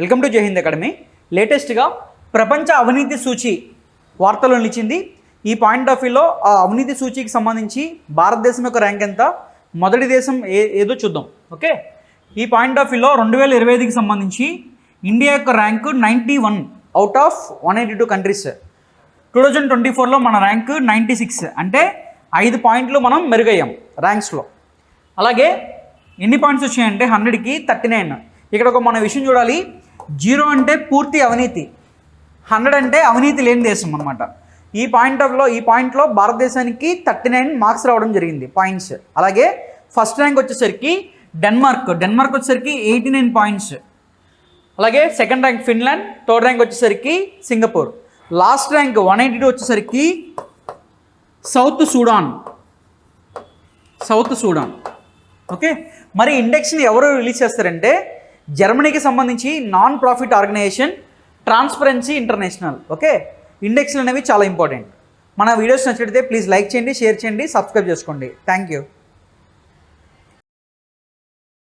Welcome to జై Hind academy. లేటెస్ట్గా ప్రపంచ అవినీతి సూచి వార్తల్లో నిలిచింది. ఈ పాయింట్ ఆఫ్ వ్యూలో ఆ అవినీతి సూచికి సంబంధించి భారతదేశం యొక్క ర్యాంక్ ఎంత, మొదటి దేశం ఏదో చూద్దాం. ఓకే, ఈ పాయింట్ ఆఫ్ వ్యూలో 2025కి సంబంధించి ఇండియా యొక్క ర్యాంకు 91 అవుట్ ఆఫ్ 182 కంట్రీస్. 2024లో మన ర్యాంకు 96, అంటే 5 పాయింట్లు మనం మెరుగయ్యాం ర్యాంక్స్లో. అలాగే ఎన్ని పాయింట్స్ వచ్చాయంటే 100కి 39. ఇక్కడ ఒక మన విషయం చూడాలి. 0 అంటే పూర్తి అవినీతి, 100 అంటే అవినీతి లేని దేశం అనమాట. ఈ పాయింట్లో భారతదేశానికి 39 మార్క్స్ రావడం జరిగింది పాయింట్స్. అలాగే ఫస్ట్ ర్యాంక్ వచ్చేసరికి డెన్మార్క్ వచ్చేసరికి 89 పాయింట్స్. అలాగే second rank Finland, third rank వచ్చేసరికి సింగపూర్, లాస్ట్ ర్యాంక్ 182 వచ్చేసరికి సౌత్ సూడాన్. ఓకే, మరి ఇండెక్స్ని ఎవరు రిలీజ్ చేస్తారంటే జర్మనీకి సంబంధించి non profit organisation transparency international. Okay, ఇండెక్స్లు అనేవి చాలా ఇంపార్టెంట్. మన వీడియోస్ నచ్చితే ప్లీజ్ లైక్ చేయండి, షేర్ చేయండి, సబ్స్క్రైబ్ చేసుకోండి. Thank you.